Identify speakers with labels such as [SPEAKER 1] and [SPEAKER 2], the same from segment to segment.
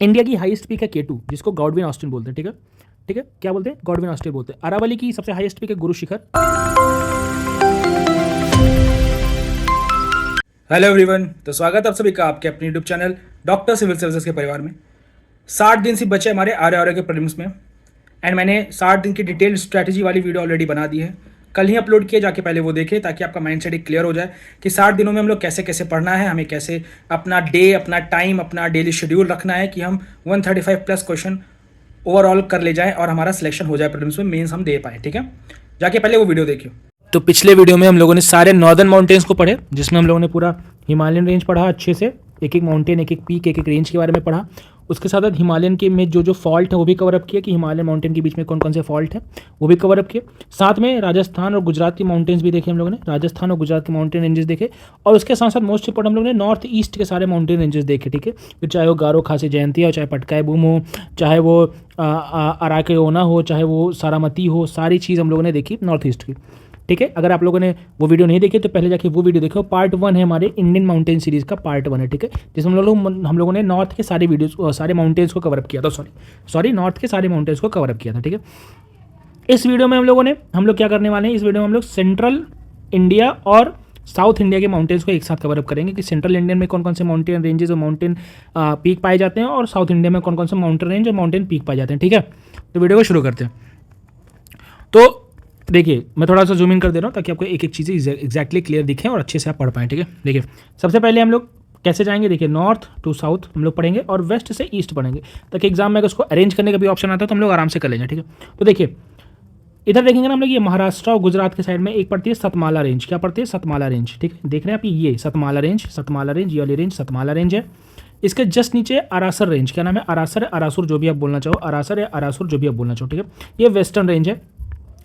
[SPEAKER 1] India की highest peak है K2 जिसको गॉडविन ऑस्टिन बोलते हैं, ठीक है, ठीक है, क्या बोलते हैं, गॉडविन ऑस्टिन बोलते हैं। अरावली की सबसे हाईएस्ट पीक है गुरु शिखर।
[SPEAKER 2] हेलो एवरीवन, तो स्वागत है आप सभी का आपके अपने YouTube channel doctor civil services के परिवार में। 60 दिन से बचे हमारे आर के प्रीलिम्स में, एंड मैंने 60 दिन की डिटेल स्ट्रैटेजी वाली वीडियो ऑलरेडी बना दी है। कल ही अपलोड किए, जाके पहले वो देखें ताकि आपका माइंडसेट एक क्लियर हो जाए कि 60 दिनों में हम लोग कैसे कैसे पढ़ना है, हमें कैसे अपना डे, अपना टाइम, अपना डेली शेड्यूल रखना है कि हम 135 प्लस क्वेश्चन ओवरऑल कर ले जाएं और हमारा सिलेक्शन हो जाए प्रीलिम्स में, मेंस हम दे पाए। ठीक है, जाके पहले वो वीडियो देखिए।
[SPEAKER 1] तो पिछले वीडियो में हम लोगों ने सारे नॉर्दर्न माउंटेन्स को पढ़े, जिसमें हम लोगों ने पूरा हिमालयन रेंज पढ़ा अच्छे से, एक एक माउंटेन, एक एक पीक, एक एक रेंज के बारे में पढ़ा। उसके साथ साथ हिमालयन के में जो फॉल्ट है वो भी कवर अप किया कि हिमालयन माउंटेन के बीच में कौन कौन से फॉल्ट है वो भी कवर अप किए। साथ में राजस्थान और गुजरात की माउंटेन्स भी देखे हम लोगों ने, राजस्थान और गुजरात के माउंटेन रेंजेस देखे। और उसके साथ साथ मोस्ट इंपॉर्टेंट हम लोगों ने नॉर्थ ईस्ट के सारे माउंटेन रेंजेस देखे। ठीक है, फिर चाहे वो गारो खासी जयंती हो, चाहे पटकाई बूम हो, चाहे वो अराकेओना हो, चाहे वो सारामती हो, सारी चीज़ हम लोगों ने देखी नॉर्थ ईस्ट की। ठीक है, अगर आप लोगों ने वो वीडियो नहीं देखी तो पहले जाके वो वीडियो देखो। पार्ट 1 है हमारे इंडियन माउंटेन सीरीज़ का, पार्ट 1 है। ठीक है, जिसमें हम लोगों ने नॉर्थ के सारे वीडियोस, सारे माउंटेन्स को कवर अप किया था। सॉरी नॉर्थ के सारे माउंटेन्स को कवर अप किया था। ठीक है, इस वीडियो में हम लोग क्या करने वाले हैं, इस वीडियो में हम लोग सेंट्रल इंडिया और साउथ इंडिया के माउंटेन्स को एक साथ कवर अप करेंगे कि सेंट्रल इंडिया में कौन कौन से माउंटेन रेंजेस और माउंटेन पीक पाए जाते हैं, और साउथ इंडिया में कौन कौन से माउंटेन रेंज और माउंटेन पीक पाए जाते हैं। ठीक है, तो वीडियो को शुरू करते हैं। तो देखिए, मैं थोड़ा सा जूम इन कर दे रहा हूँ ताकि आपको एक एक चीज़ें एग्जैक्टली क्लियर दिखें और अच्छे से आप पढ़ पाएँ। ठीक है, देखिए सबसे पहले हम लोग कैसे जाएंगे, देखिए नॉर्थ टू साउथ हम लोग पढ़ेंगे और वेस्ट से ईस्ट पढ़ेंगे, ताकि एग्जाम में अगर उसको अरेंज करने का भी ऑप्शन आता है तो हम लोग आराम से कर लेंगे। ठीक है, तो देखिए इधर देखेंगे ना हम लोग, ये महाराष्ट्र और गुजरात के साइड में एक पड़ती है सतमाला रेंज। क्या पड़ती है? सतमाला रेंज। ठीक है, देख रहे हैं आप, ये सतमाला रेंज, ये वाली रेंज सतमाला रेंज है। इसके जस्ट नीचे अरासर रेंज, क्या नाम है, अरासर, अरासुर, जो भी आप बोलना चाहो, अरासर या अरासुर, जो भी आप बोलना चाहो। ठीक है, ये वेस्टर्न रेंज है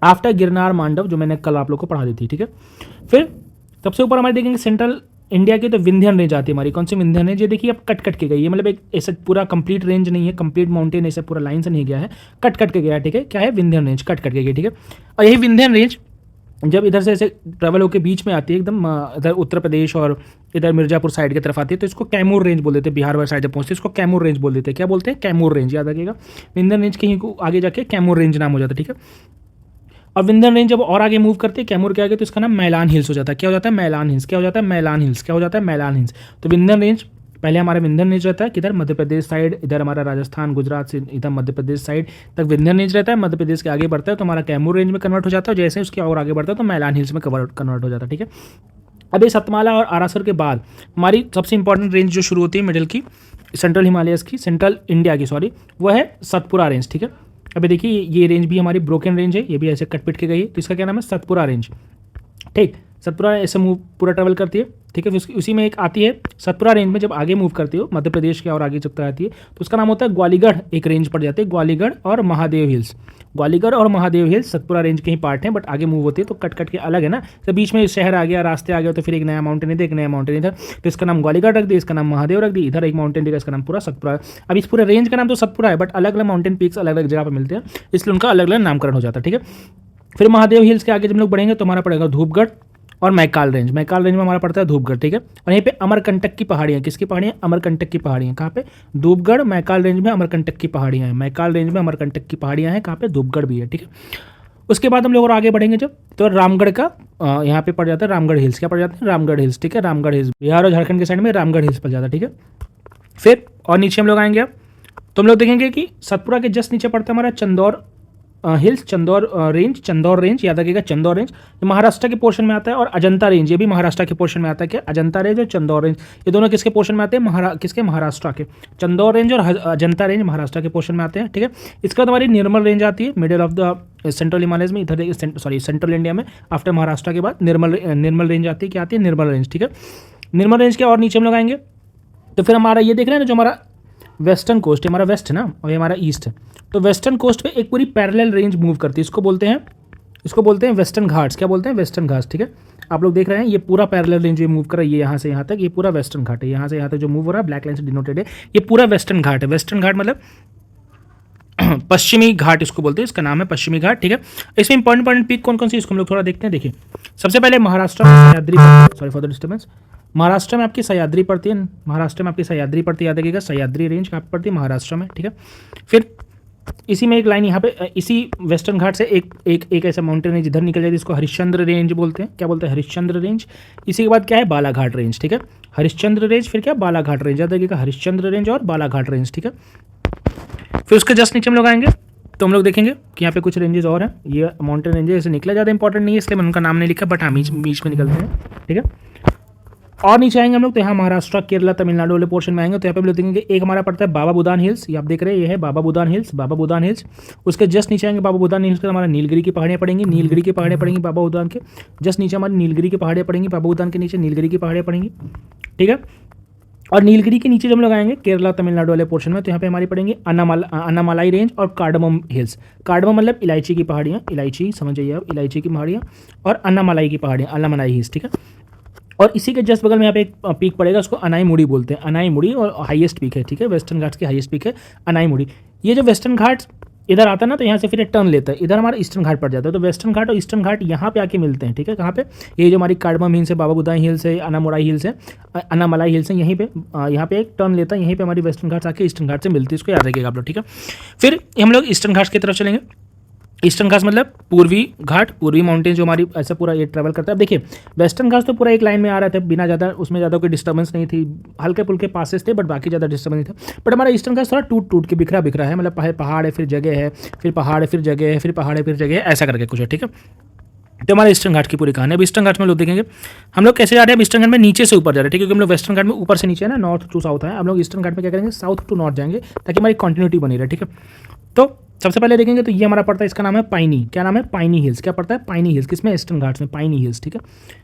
[SPEAKER 1] आफ्टर गिरनार मांडव, जो मैंने कल आप लोग को पढ़ा दी थी। ठीक है, फिर सबसे ऊपर हमारे देखेंगे सेंट्रल इंडिया की, तो विंध्यन रेंज आती है हमारी। कौन सी विंध्यन रेंज? ये देखिए अब कट कट के गई है, मतलब एक ऐसा पूरा कंप्लीट रेंज नहीं है, कंप्लीट माउंटेन ऐसे पूरा लाइन से नहीं गया है, कट कट के गया है। ठीक है, क्या है? विंध्यन रेंज, कट कट के गई। ठीक है, और यही विंध्यन रेंज जब इधर से ऐसे ट्रेवल होकर बीच में आती है एकदम, इधर उत्तर प्रदेश और इधर मिर्जापुर साइड की तरफ आती है, तो इसको कैमूर रेंज बोल देते हैं। बिहार वाली साइड जब पहुंचती है इसको कैमूर रेंज बोल देते हैं। क्या बोलते हैं? कैमूर रेंज, याद रखिएगा। विंध्यन रेंज कहीं को आगे जाके कैमूर रेंज नाम हो जाता है। ठीक है, और विंध्यन रेंज जब और आगे मूव करते हैं कैमूर के आगे, तो इसका नाम मैलान हिल्स हो जाता है। क्या हो जाता है? मैलान हिल्स। क्या हो जाता है? मैलान हिल्स। क्या हो जाता है? मैलान हिल्स। तो विंध्यन रेंज पहले हमारा विंध्यन रेंज रहता है किधर? मध्य प्रदेश साइड, इधर हमारा राजस्थान गुजरात से इधर मध्य प्रदेश साइड तक विंध्यन रेंज रहता है। मध्य प्रदेश के आगे बढ़ता है तो हमारा कैमूर रेंज में कन्वर्ट हो जाता है, जैसे उसके और आगे बढ़ता है तो मैलान हिल्स में कन्वर्ट हो जाता है। ठीक है, अब ये सतमाला और आरासुर के बाद हमारी सबसे इंपॉर्टेंट रेंज जो शुरू होती है मिडिल की, सेंट्रल हिमालयस की, सेंट्रल इंडिया की सॉरी, वो है सतपुरा रेंज। ठीक है, अभी देखिए ये रेंज भी हमारी ब्रोकन रेंज है, ये भी ऐसे कट पिट के गई है, तो इसका क्या नाम है? सतपुरा रेंज। ठीक, सतपुरा ऐसे मूव पूरा ट्रेवल करती है। ठीक है, फिर उसी में एक आती है सतपुरा रेंज में जब आगे मूव करती हो मध्य प्रदेश के और आगे जब तक आती है तो उसका नाम होता है ग्वालीगढ़। एक रेंज पड़ जाती है ग्वालीगढ़ और महादेव हिल्स। ग्वालीगढ़ और महादेव हिल्स सतपुरा रेंज के ही पार्ट हैं, बट आगे मूव होती है तो कट कट के अलग है ना, तो बीच में शहर आ गया, रास्ते आ गया, तो फिर एक नया माउंटेन इधर, एक नया माउंटेन इधर, तो इसका नाम ग्वालीगढ़ रख दिया, इसका नाम महादेव रख दिया, इधर एक माउंटेन देगा, इसका नाम पूरा सतपुरा। अब इस पूरे रेंज का नाम तो सतपुरा है, बट अलग अलग माउंटेन पीक्स अलग अलग जगह पर मिलते हैं, इसलिए उनका अलग अलग नामकरण हो जाता है। ठीक है, फिर महादेव हिल्स के आगे जब लोग बढ़ेंगे तो हमारा पड़ेगा धूपगढ़ और मैकाल रेंज। मैकाल रेंज में हमारा पड़ता है धूपगढ़। ठीक है, और यहीं पे अमरकंटक की पहाड़ियाँ, किसकी पहाड़ियाँ? अमरकंटक की पहाड़ियाँ। कहाँ पे? धूपगढ़, मैकाल रेंज में अमरकंटक की पहाड़ियाँ हैं। मैकाल रेंज में अमरकंटक की पहाड़ियाँ हैं, कहाँ पे? धूपगढ़ भी है। ठीक है, उसके बाद हम लोग और आगे बढ़ेंगे जब, तो रामगढ़ का यहाँ पे पड़ जाता है रामगढ़ हिल्स। क्या पड़ जाता है? रामगढ़ हिल्स। ठीक है, रामगढ़ हिल्स बिहार और झारखंड के साइड में रामगढ़ हिल्स पड़ जाता है। ठीक है, फिर और नीचे हम लोग आएंगे अब, तो हम लोग देखेंगे कि सतपुरा के जस्ट नीचे पड़ता है हमारा चंदौर हिल्स, चंदौर रेंज, याद रखिएगा चंदौर रेंज, ये महाराष्ट्र के पोर्शन में आता है, और अजंता रेंज, ये भी महाराष्ट्र के पोर्शन में आता है। क्या? अजंता रेंज और चंदौर रेंज, ये दोनों किसके पोर्शन में आते हैं? किसके? महाराष्ट्र के। चंदौर रेंज और अजंता रेंज महाराष्ट्र के पोर्शन में आते हैं। ठीक है, इसके बाद हमारी निर्मल रेंज आती है middle of the central Himalayas में, इधर सेंट्रल इंडिया में आफ्टर महाराष्ट्र के बाद निर्मल रेंज आती है। क्या आती है? निर्मल रेंज। ठीक है, निर्मल रेंज के और नीचे हम लोग आएंगे तो फिर हमारा ये देख रहे हैं ना, जो हमारा वेस्टर्न कोस्ट है, हमारा वेस्ट है ना, और ये हमारा ईस्ट है, तो वेस्टर्न कोस्ट पे एक पूरी पैरेलल रेंज मूव करती है, इसको बोलते हैं वेस्टर्न घाट्स। क्या बोलते हैं? वेस्टर्न घाट्स। ठीक है, आप लोग देख रहे हैं ये पूरा पैरेलल रेंज ये मूव कर रहा है, ये यहाँ से यहाँ तक, ये पूरा वेस्टर्न घाट है, यहाँ से यहाँ तक जो मूव हो रहा है ब्लैक लाइन से डिनोटेड है, ये पूरा वेस्टर्न घाट है। वेस्टर्न घाट मतलब पश्चिमी घाट इसको बोलते हैं, इसका नाम है पश्चिमी घाट। ठीक है, इसमें इंपॉर्टेंट पीक कौन कौन सी इसको हम लोग थोड़ा देखते हैं। देखिए सबसे पहले Maharashtra, sorry for the disturbance, Maharashtra में आपकी सह्याद्री पड़ती है, महाराष्ट्र में आपकी सह्याद्री पड़ती है, याद रखिएगा सह्याद्री रेंज कहाँ पे पड़ती है, महाराष्ट्र में, ठीक है। फिर इसी में एक लाइन यहाँ पे इसी वेस्टर्न घाट से एक ऐसा माउंटेन है जिधर निकल जाती है, इसको हरिश्चंद्र रेंज बोलते हैं। क्या बोलते हैं? हरिश्चंद्र रेंज। इसी के बाद क्या है? बालाघाट रेंज, ठीक है। हरिश्चंद्र रेंज, फिर क्या? बालाघाट रेंज। याद रखिएगा हरिश्चंद्र रेंज और बालाघाट रेंज, ठीक है। फिर उसके जस्ट नीचे हम लोग आएंगे तो हम लोग देखेंगे कि यहाँ पे कुछ रेंजेस और हैं। ये माउंटेन रेंजेस ऐसे निकला, ज़्यादा इंपॉर्टेंट नहीं है इसलिए मैंने उनका नाम नहीं लिखा, बट हाँ बीच में निकलते हैं, ठीक है। और नीचे आएंगे हम लोग तो यहाँ महाराष्ट्र, केरला, तमिलनाडु वाले पोर्शन में आएंगे तो यहाँ पे हम लोग देखेंगे एक हमारा पड़ता है बाबा बुदान हिल्स। ये आप देख रहे हैं, ये है बाबा बुदान हिल्स, बाबा बुदान हिल्स। उसके जस्ट नीचे आएंगे बाबा बुदान हिल्स के हमारा नीलगिरी की पहाड़ियाँ पड़ेंगी, नीलगिरी की पहाड़ियाँ पड़ेंगी बाबा बुदान के जस्ट नीचे हमारी नीलगिरी की पहाड़ियाँ पड़ेंगी, बाबा बुदान के नीचे नीलगिरी की पहाड़ियाँ पड़ेंगी, ठीक है। और नीलगिरी के नीचे जब हम लोग आएंगे केरला तमिलनाडु वाले पोर्शन में तो यहाँ पे हमारी पड़ेंगी अन्नामलाई रेंज और कार्डमम हिल्स। कार्डमम मतलब इलायची की पहाड़ियाँ, इलायची समझ जाइए आप, इलायची की पहाड़ियाँ, और अन्नामलाई की पहाड़ियाँ, अन्नामलाई हिल्स, ठीक है। और इसी के जस्ट बगल में यहाँ पे एक पीक पड़ेगा, उसको अनाईमुड़ी बोलते हैं, अनाईमुड़ी, और हाईएस्ट पीक है, ठीक है। वेस्टर्न घाट्स की हाईएस्ट पीक है अनाईमुड़ी। ये जो वेस्टर्न घाट्स इधर आता है ना तो यहाँ से फिर एक टर्न लेता है, इधर हमारा ईस्टर्न घाट पड़ जाता है। तो वेस्टर्न घाट और ईस्टर्न घाट यहाँ पे आके मिलते हैं, ठीक है। कहाँ पे? ये जो हमारी कार्डमम हिल्स है, बाबा बुदान हिल्स है, अन्नामुराई हिल्स है, अन्नामलाई हिल्स है, यहीं पे यहाँ पे एक टर्न लेता है, यहीं पे हमारी वेस्टर्न घाट्स आके ईस्टर्न घाट से मिलती है, इसको याद रखिएगा आप लोग, ठीक है। फिर हम लोग ईस्टर्न घाट्स की तरफ चलेंगे। ईस्टर्न घाट्स मतलब पूर्वी घाट, पूर्वी माउंटेन जो हमारी ऐसा पूरा ये ट्रैवल करता है। अब देखिए वेस्टर्न घाट्स तो पूरा एक लाइन में आ रहा था, बिना ज़्यादा उसमें ज़्यादा कोई डिस्टर्बेंस नहीं थी, हल्के फुल्के पासेस थे, बट बाकी ज़्यादा डिस्टर्बेंस नहीं था। बट हमारा ईस्टर्न घाट्स थोड़ा टूट के बिखरा है, मतलब पहाड़ है फिर जगह है, फिर पहाड़ है फिर जगह है, फिर पहाड़ है फिर जगह है, ऐसा करके कुछ है, ठीक है। तो हमारे ईस्टर्न घाट की पूरी कहानी। अब ईस्टर्न घाट में लोग देखेंगे हम लोग कैसे जा रहे हैं। ईस्टर्न घाट में नीचे से ऊपर जा रहे हैं, ठीक है, क्योंकि हम लोग वेस्टर्न घाट में ऊपर से नीचे है ना, नॉर्थ टू साउथ है। हम लोग ईस्टर्न घाट में क्या करेंगे? साउथ टू नॉर्थ जाएंगे ताकि हमारी कंटिन्यूटी बनी रहे, ठीक है। तो सबसे पहले देखेंगे तो ये हमारा पड़ता है, इसका नाम है पाइनी। क्या नाम है? पाइनी हिल्स। क्या पड़ता है? पाइनी हिल्स। किसमें? ईस्टर्न घाट्स में, पाइनी हिल्स, ठीक है।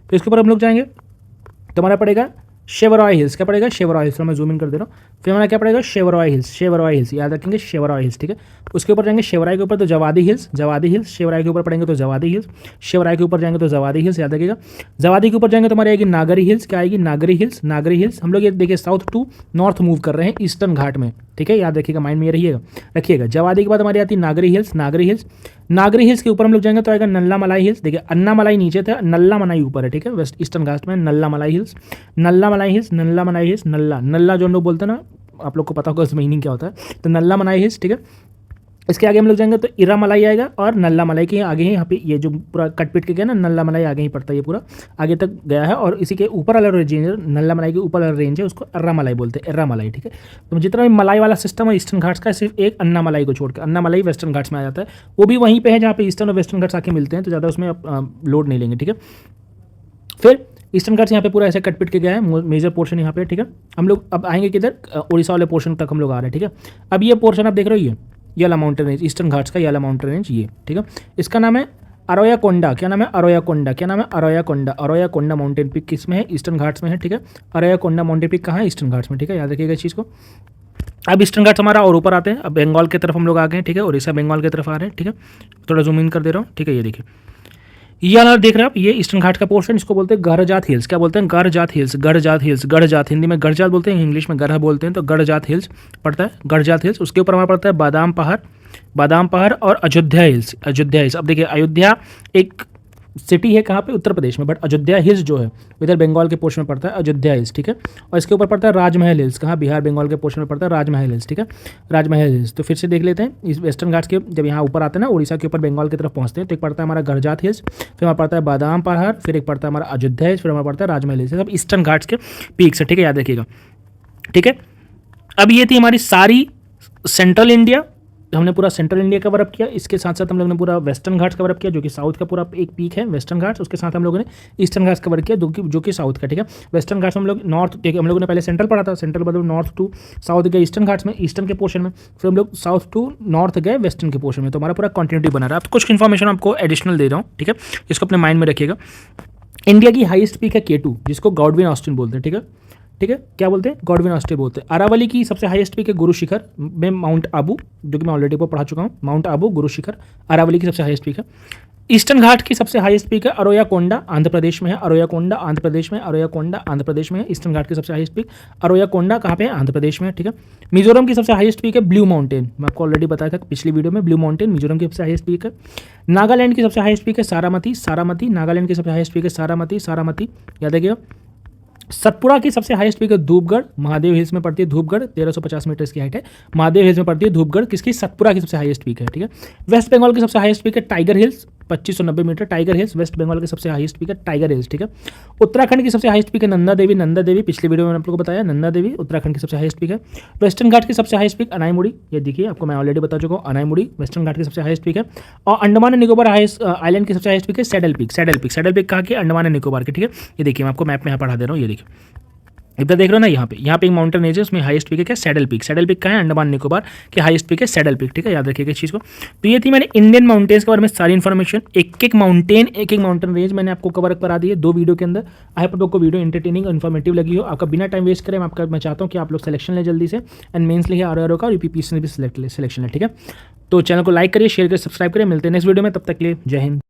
[SPEAKER 1] तो इसके ऊपर हम लोग जाएंगे तो हमारा पड़ेगा शेवरॉय हिल्स। क्या पड़ेगा? शेवरॉय हिल्स। मैं जूम इन कर दे रहा हूँ। फिर हमारा क्या पड़ेगा? शेवरॉय हिल्स, शेवरॉय हिल्स, याद रखेंगे शेवरॉय हिल्स, ठीक है। उसके ऊपर जाएंगे शेवराय के ऊपर तो जवादी हिल्स, जवादी हिल्स। शेवराय के ऊपर पड़ेंगे तो जवादी हिल्स, शेवराय के ऊपर जाएंगे तो जवादी हिल्स, याद रखिएगा। जवादी के ऊपर जाएंगे तो हमारी आएगी नागरी हिल्स। क्या आएगी? नागरी हिल्स, नागरी हिल्स। हम लोग ये देखिए साउथ टू नॉर्थ मूव कर रहे हैं ईस्टर्न घाट में, ठीक है, याद रखिएगा, माइंड में ये रखिएगा। जवादी के बाद हमारी आती है नागरी हिल्स, नागरी हिल्स। नागरी हिल्स के ऊपर हम लोग जाएंगे तो आएगा नल्ला मलाई हिल्स। देखिए अन्नामलाई नीचे था, नल्ला मलाई ऊपर है, ठीक है। वेस्ट ईस्टर्न घाट में नल्ला मलाई हिल्स, नल्ला मलाई हिल्स, नल्ला मलाई हिल्स, नल्ला जो हम लोग बोलते हैं ना, आप लोग को पता होगा उस मीनिंग क्या होता है, तो नल्ला मलाई हिल्स, ठीक है। इसके आगे हम लोग जाएंगे तो इरा मलाई आएगा, और नल्ला मलाई के आगे ही यहाँ पे ये जो पूरा कटपिट के गया ना, नल्ला मलाई आगे ही पड़ता है, ये पूरा आगे तक गया है। और इसी के ऊपर वाला रेंज है, नल्ला मलाई के ऊपर वाला रेंज है, उसको अर्रा मलाई बोलते हैं, अर्रा मलाई, ठीक है। तो जितना भी मलाई वाला सिस्टम है ईस्टर्न घाट्स का, सिर्फ एक अन्ना मलाई को छोड़कर, अन्ना मलाई वेस्टर्न घाट्स में आ जाता है, वो भी वहीं पे है जहाँ पे ईस्टर्न और वेस्टर्न घाट्स आके मिलते हैं, तो ज़्यादा उसमें लोड नहीं लेंगे, ठीक है। फिर ईस्टर्न घाट्स यहाँ पे पूरा ऐसे कटपिट के गया है, मेजर पोर्शन यहाँ पे, ठीक है। हम लोग अब आएंगे किधर? उड़ीसा वाले पोर्शन तक हम लोग आ रहे हैं, ठीक है। अब ये पोर्शन आप देख रहे हो, ये वाला माउंटेन रेंज, ईस्टर्न घाट्स का ये वाला माउंटेन रेंज, ये, ठीक है। इसका नाम है अरोया कोंडा। क्या नाम है? अरोया कोंडा। क्या नाम है? अरोया कोंडा। अरोया कोंडा माउंटेन पीक किस में है? ईस्टर्न घाट्स में है, ठीक है। अरोया कोंडा माउंटेन पीक कहाँ है? ईस्टर्न घाट्स में, ठीक है, याद रखिएगा इस चीज़ को। अब ईस्टर्न घाट्स हमारा और ऊपर आते हैं, अब बंगाल की तरफ हम लोग आ गए, ठीक है, उड़ीसा बंगाल की तरफ आ रहे हैं, ठीक है। थोड़ा जूम इन कर दे रहा हूँ, ठीक है। ये देखिए, ये वाला देख रहे हैं आप, ये ईस्टर्न घाट का पोर्शन, इसको बोलते हैं गढ़जात हिल्स। क्या बोलते हैं? गढ़जात हिल्स, गढ़जात हिल्स, गढ़जात, हिंदी में गढ़जात बोलते हैं, इंग्लिश में गढ़ बोलते हैं, तो गढ़जात हिल्स पड़ता है, गढ़जात हिल्स। उसके ऊपर हमारा पड़ता है बादाम पहाड़, बादाम पहाड़ और अयोध्या हिल्स, अयोध्या हिल्स। अब देखिए अयोध्या एक सिटी है कहाँ पे? उत्तर प्रदेश में, बट अयोध्या हिल्स जो है इधर बंगाल के पोर्शन में पड़ता है, अयोध्या हिल्स, ठीक है। और इसके ऊपर पड़ता है राजमहल हिल्स। कहाँ? बिहार बंगाल के पोर्शन में पड़ता है राजमहल हिल्स, ठीक है, राजमहल हिल्स। तो फिर से देख लेते हैं इस वेस्टर्न घाट्स के, जब यहाँ ऊपर आते हैं ना उड़ीसा के ऊपर बंगाल की तरफ पहुँचते हैं, तो एक पड़ता है हमारा गढ़जात हिल्स, फिर हमारा पड़ता है बादाम पहाड़, फिर एक पड़ता है हमारा अयोध्या हिल्स, फिर हमारा पड़ता है राजमहल हिल्स। सब ईस्टर्न घाट्स के पीक्स है, ठीक है, याद रखिएगा, ठीक है। अब ये थी हमारी सारी सेंट्रल इंडिया, हमने पूरा सेंट्रल इंडिया कवर अप किया। इसके साथ साथ हम लोगों ने पूरा वेस्टर्न घाट्स कवर अप किया, जो कि साउथ का पूरा एक पीक है वेस्टर्न घाट्स। उसके साथ हम लोगों ने ईस्टर्न घाट्स कवर किया, जो कि साउथ का, ठीक है। वेस्टर्न घाट्स हम लोग नॉर्थ, हम लोगों ने पहले सेंट्रल पढ़ा था, सेंट्रल मतलब नॉर्थ टू साउथ गए ईस्टर्न घाट्स में, ईस्टर्न के पोर्शन में, फिर हम लोग साउथ टू नॉर्थ गए वेस्टर्न के पोर्शन में। तो हमारा पूरा कंटिन्यूटी बना रहा है। अब कुछ इन्फॉर्मेशन आपको एडिशनल दे रहा हूँ, ठीक है, इसको अपने माइंड में रखिएगा। इंडिया की हाईएस्ट पीक है K2, जिसको गॉडविन ऑस्टिन बोलते हैं, ठीक है, ठीक है। क्या बोलते हैं? गॉडविन ऑस्टिन बोलते हैं। अरावली की सबसे हाईएस्ट पीक है गुरु शिखर में माउंट आबू, जो कि मैं ऑलरेडी पढ़ा चुका हूँ, माउंट आबू गुरु शिखर अरावली की सबसे हाईएस्ट पीक है। ईस्टर्न घाट की सबसे हाईएस्ट पीक है अरोया कोंडा, आंध्र प्रदेश में है, अरोया कोंडा आंध्र प्रदेश में, अरोया कोंडा आंध्र प्रदेश में है। ईस्टर्न घाट की सबसे हाईएस्ट पीक अरोया कोंडा कहाँ पे है? आंध्र प्रदेश में, ठीक है। मिजोरम की सबसे हाईएस्ट पीक है ब्लू माउंटेन, मैं आपको ऑलरेडी बताया था पिछली वीडियो में, ब्लू माउंटेन मिजोरम की सबसे हाईएस्ट पीक है। नागालैंड की सबसे हाईएस्ट पीक है सारामती, सारामती, नागालैंड की सबसे हाईएस्ट पीक है सारामती, सारामती, याद रखिएगा। सतपुड़ा की सबसे हाईएस्ट पीक है धूपगढ़, महादेव हिल्स में पड़ती है धूपगढ़, 1350 मीटर इसकी हाइट है। महादेव हिल्स में पड़ती है धूपगढ़, किसकी? सतपुड़ा की सबसे हाईएस्ट पीक है, ठीक है। वेस्ट बंगाल की सबसे हाईएस्ट पीक है टाइगर हिल्स, 2590 मीटर, टाइगर हिल्स वेस्ट बंगाल की सबसे हाईएस्ट पीक है टाइगर हिल्स, ठीक है। उत्तराखंड की सबसे हाईएस्ट पीक है नंदा देवी, नंदा देवी पिछले वीडियो में मैंने आप लोगों को बताया, नंदा देवी उत्तराखंड की सबसे हाईएस्ट पीक है। वेस्टर्न घाट की सबसे हाईएस्ट पीक अनाईमुड़ी, ये देखिए आपको मैं ऑलरेडी बता चुका हूँ, अनाईमुड़ी वेस्टर्न घाट की सबसे हाईएस्ट पीक है। और अंडमान एंड निकोबार आइलैंड की सबसे हाईएस्ट पीक है सैडल पीक, सैडल पीक कहाँ की? अंडमान एंड निकोबार की, ठीक है। ये देखिए मैं आपको मैप में यहाँ पढ़ा दे रहा हूँ, ये देखिए इधर देख रहे हो ना, यहाँ पे एक माउंटेन रेंज है, उसमें हाईएस्ट पीक है क्या? सैडल पीक कहाँ है? अंडमान निकोबार की हाईएस्ट पीक है सैडल पीक, ठीक है, याद रखिएगा इस चीज़ को। तो ये थी मैंने इंडियन माउंटेन्स के बारे में सारी इन्फॉर्मेशन, एक एक माउंटेन रेंज मैंने आपको कवर करा दी है 2 वीडियो के अंदर। आई होप आपको वीडियो इंटरटेनिंग और इन्फॉर्मेटिव लगी हो, आपका बिना टाइम वेस्ट करें मैं चाहता हूँ कि आप लोग सिलेक्शन लें जल्दी से, एंड मेंस लिखे RRO का, UPPC भी सिलेक्शन है, ठीक है। तो चैनल को लाइक करिए, शेयर करिए, सब्सक्राइब करिए, मिलते हैं नेक्स्ट वीडियो में, तब तक के लिए जय हिंद।